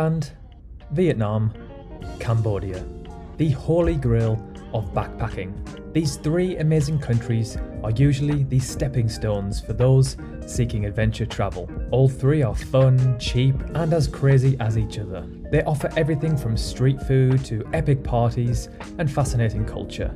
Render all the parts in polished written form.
Thailand, Vietnam, Cambodia. The holy grail of backpacking. These three amazing countries are usually the stepping stones for those seeking adventure travel. All three are fun, cheap, and as crazy as each other. They offer everything from street food to epic parties and fascinating culture.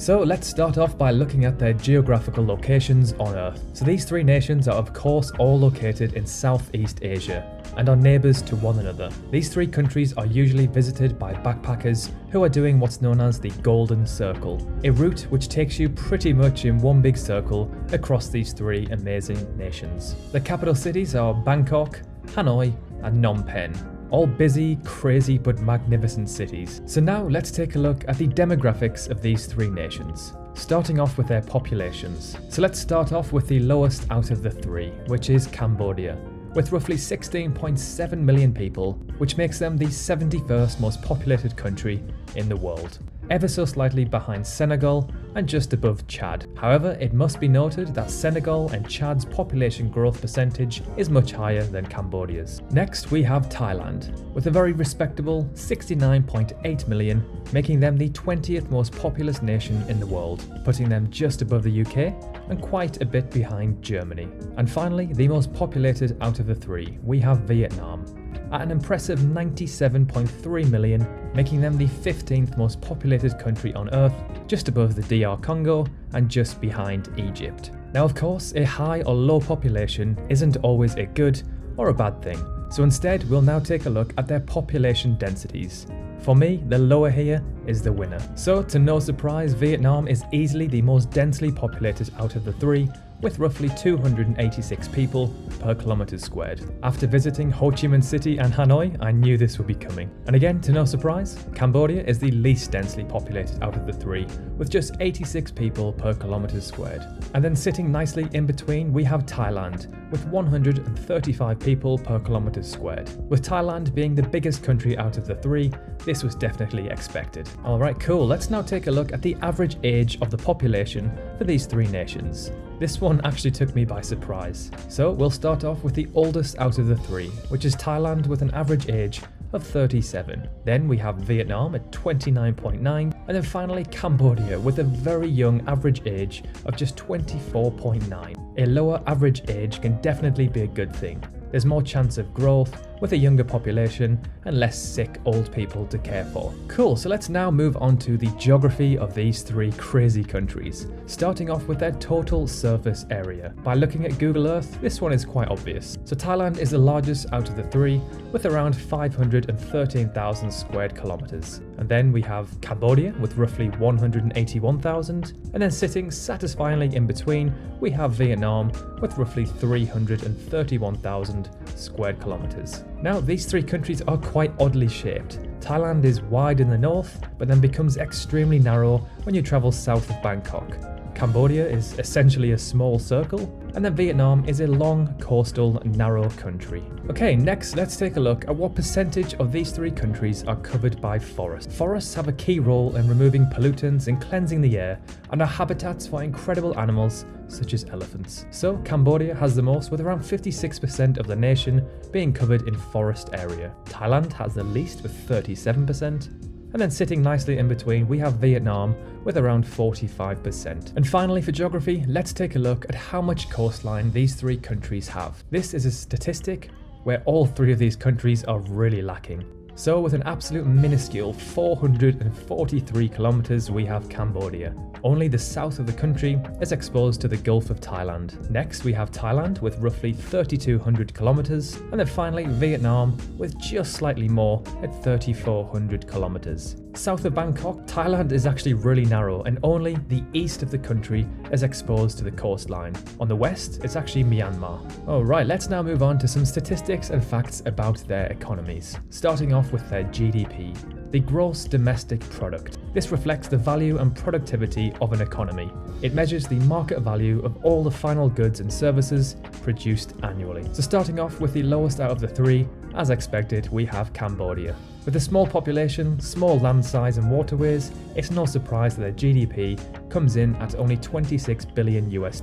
So let's start off by looking at their geographical locations on Earth. So these three nations are of course all located in Southeast Asia and are neighbours to one another. These three countries are usually visited by backpackers who are doing what's known as the Golden Circle, a route which takes you pretty much in one big circle across these three amazing nations. The capital cities are Bangkok, Hanoi and Phnom Penh. All busy, crazy but magnificent cities. So now let's take a look at the demographics of these three nations, starting off with their populations. So let's start off with the lowest out of the three, which is Cambodia, with roughly 16.7 million people, which makes them the 71st most populated country in the world, ever so slightly behind Senegal and just above Chad. However, it must be noted that Senegal and Chad's population growth percentage is much higher than Cambodia's. Next, we have Thailand, with a very respectable 69.8 million, making them the 20th most populous nation in the world, putting them just above the UK and quite a bit behind Germany. And finally, the most populated out of the three, we have Vietnam, at an impressive 97.3 million, making them the 15th most populated country on Earth, just above the DR Congo and just behind Egypt. Now of course, a high or low population isn't always a good or a bad thing, so instead we'll now take a look at their population densities. For me, the lower here is the winner. So to no surprise, Vietnam is easily the most densely populated out of the three, with roughly 286 people per kilometre squared. After visiting Ho Chi Minh City and Hanoi, I knew this would be coming. And again, to no surprise, Cambodia is the least densely populated out of the three, with just 86 people per kilometre squared. And then sitting nicely in between, we have Thailand, with 135 people per kilometre squared. With Thailand being the biggest country out of the three, this was definitely expected. Alright, cool, let's now take a look at the average age of the population for these three nations. This one actually took me by surprise. So we'll start off with the oldest out of the three, which is Thailand with an average age of 37. Then we have Vietnam at 29.9, and then finally Cambodia with a very young average age of just 24.9. A lower average age can definitely be a good thing. There's more chance of growth with a younger population and less sick old people to care for. Cool, so let's now move on to the geography of these three crazy countries, starting off with their total surface area. By looking at Google Earth, this one is quite obvious. So Thailand is the largest out of the three, with around 513,000 squared kilometers. And then we have Cambodia with roughly 181,000, and then sitting satisfyingly in between, we have Vietnam with roughly 331,000 squared kilometers. Now, these three countries are quite oddly shaped. Thailand is wide in the north, but then becomes extremely narrow when you travel south of Bangkok. Cambodia is essentially a small circle, and then Vietnam is a long, coastal, narrow country. Okay, next let's take a look at what percentage of these three countries are covered by forest. Forests have a key role in removing pollutants and cleansing the air, and are habitats for incredible animals such as elephants. So Cambodia has the most, with around 56% of the nation being covered in forest area. Thailand has the least with 37%. And then sitting nicely in between, we have Vietnam with around 45%. And finally, for geography, let's take a look at how much coastline these three countries have. This is a statistic where all three of these countries are really lacking. So with an absolute minuscule 443 kilometers, we have Cambodia. Only the south of the country is exposed to the Gulf of Thailand. Next, we have Thailand with roughly 3,200 kilometers, and then finally Vietnam with just slightly more at 3,400 kilometers. South of Bangkok, Thailand is actually really narrow, and only the east of the country is exposed to the coastline. On the west, it's actually Myanmar. Alright, let's now move on to some statistics and facts about their economies. Starting off with their GDP, the gross domestic product. This reflects the value and productivity of an economy. It measures the market value of all the final goods and services produced annually. So starting off with the lowest out of the three, as expected, we have Cambodia. With a small population, small land size and waterways, it's no surprise that their GDP comes in at only $26 billion US.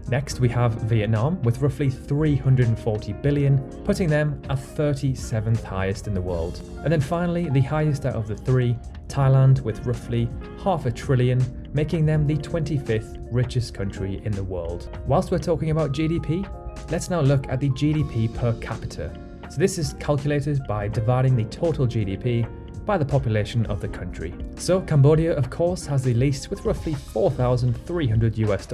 Next we have Vietnam with roughly 340 billion, putting them at 37th highest in the world. And then finally, the highest out of the three, Thailand with roughly $500 billion, making them the 25th richest country in the world. Whilst we're talking about GDP, let's now look at the GDP per capita. So this is calculated by dividing the total GDP by the population of the country. So Cambodia, of course, has the least with roughly $4,300 US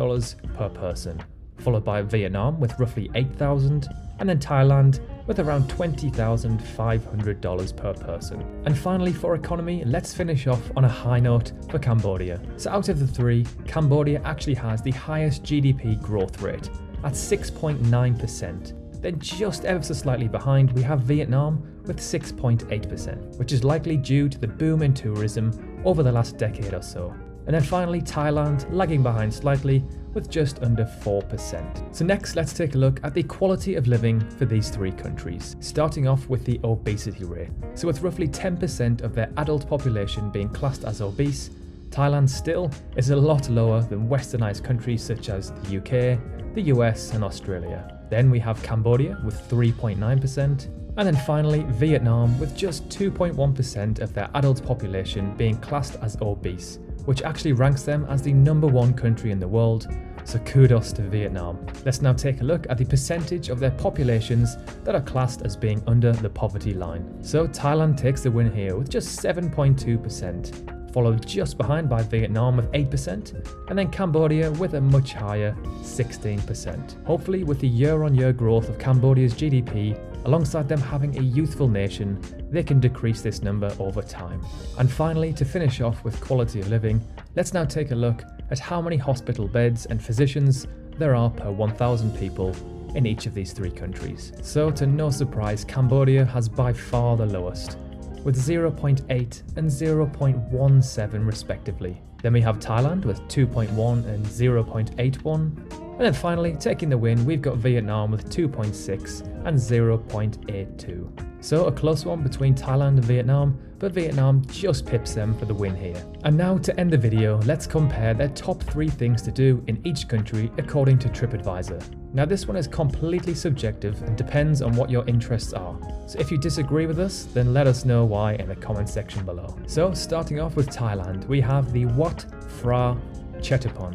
per person, followed by Vietnam with roughly $8,000, and then Thailand with around $20,500 per person. And finally, for economy, let's finish off on a high note for Cambodia. So out of the three, Cambodia actually has the highest GDP growth rate at 6.9%. Then just ever so slightly behind, we have Vietnam with 6.8%, which is likely due to the boom in tourism over the last decade or so. And then finally, Thailand lagging behind slightly with just under 4%. So next, let's take a look at the quality of living for these three countries, starting off with the obesity rate. So with roughly 10% of their adult population being classed as obese, Thailand still is a lot lower than westernized countries such as the UK, the US and Australia. Then we have Cambodia with 3.9%, and then finally Vietnam with just 2.1% of their adult population being classed as obese, which actually ranks them as the #1 country in the world, so kudos to Vietnam. Let's now take a look at the percentage of their populations that are classed as being under the poverty line. So Thailand takes the win here with just 7.2%. Followed just behind by Vietnam with 8%, and then Cambodia with a much higher 16%. Hopefully with the year-on-year growth of Cambodia's GDP, alongside them having a youthful nation, they can decrease this number over time. And finally, to finish off with quality of living, let's now take a look at how many hospital beds and physicians there are per 1,000 people in each of these three countries. So to no surprise, Cambodia has by far the lowest, with 0.8 and 0.17 respectively. Then we have Thailand with 2.1 and 0.81. And then finally, taking the win, we've got Vietnam with 2.6 and 0.82. So a close one between Thailand and Vietnam, but Vietnam just pips them for the win here. And now to end the video, let's compare their top 3 things to do in each country according to TripAdvisor. Now this one is completely subjective and depends on what your interests are. So if you disagree with us, then let us know why in the comment section below. So starting off with Thailand, we have the Wat Phra Kaew.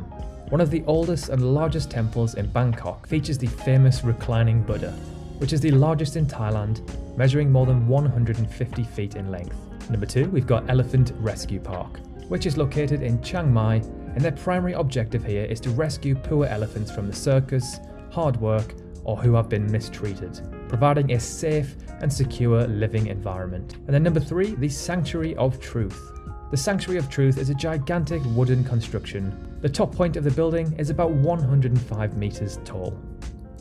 One of the oldest and largest temples in Bangkok features the famous reclining Buddha, which is the largest in Thailand, measuring more than 150 feet in length. Number 2, we've got Elephant Rescue Park, which is located in Chiang Mai, and their primary objective here is to rescue poor elephants from the circus, hard work, or who have been mistreated, providing a safe and secure living environment. And then number 3, the Sanctuary of Truth. The Sanctuary of Truth is a gigantic wooden construction. The top point of the building is about 105 meters tall.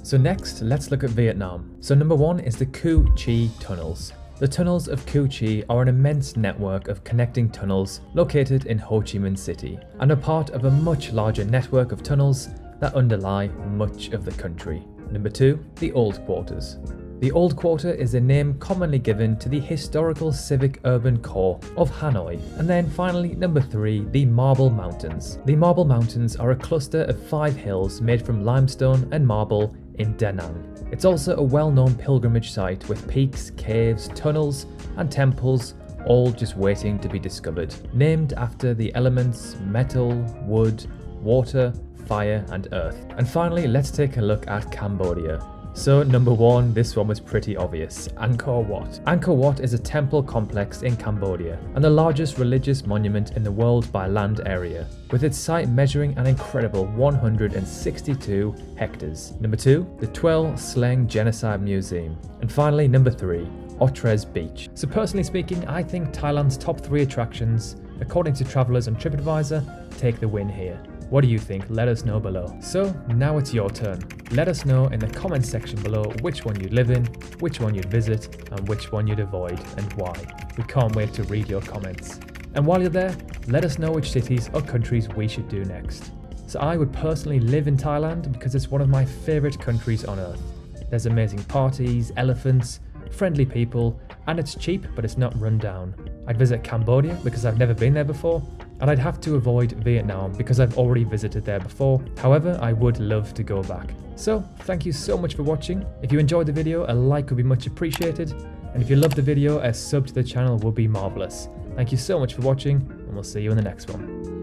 So next, let's look at Vietnam. So number 1 is the Cu Chi Tunnels. The tunnels of Cu Chi are an immense network of connecting tunnels located in Ho Chi Minh City, and are part of a much larger network of tunnels that underlie much of the country. Number 2, the Old Quarters. The Old Quarter is a name commonly given to the historical civic urban core of Hanoi. And then finally, number 3, the Marble Mountains. The Marble Mountains are a cluster of 5 hills made from limestone and marble in Da Nang. It's also a well-known pilgrimage site with peaks, caves, tunnels and temples, all just waiting to be discovered. Named after the elements metal, wood, water, fire and earth. And finally, let's take a look at Cambodia. So number 1, this one was pretty obvious, Angkor Wat. Angkor Wat is a temple complex in Cambodia and the largest religious monument in the world by land area, with its site measuring an incredible 162 hectares. Number 2, the Tuel Sleng Genocide Museum. And finally, number 3, Otres Beach. So personally speaking, I think Thailand's top 3 attractions, according to travelers on TripAdvisor, take the win here. What do you think? Let us know below. So now it's your turn. Let us know in the comment section below which one you'd live in, which one you'd visit, and which one you'd avoid and why. We can't wait to read your comments. And while you're there, let us know which cities or countries we should do next. So I would personally live in Thailand because it's one of my favourite countries on earth. There's amazing parties, elephants, friendly people, and it's cheap but it's not run down. I'd visit Cambodia because I've never been there before, and I'd have to avoid Vietnam because I've already visited there before. However, I would love to go back. So thank you so much for watching. If you enjoyed the video, a like would be much appreciated, and if you loved the video, a sub to the channel would be marvellous. Thank you so much for watching, and we'll see you in the next one.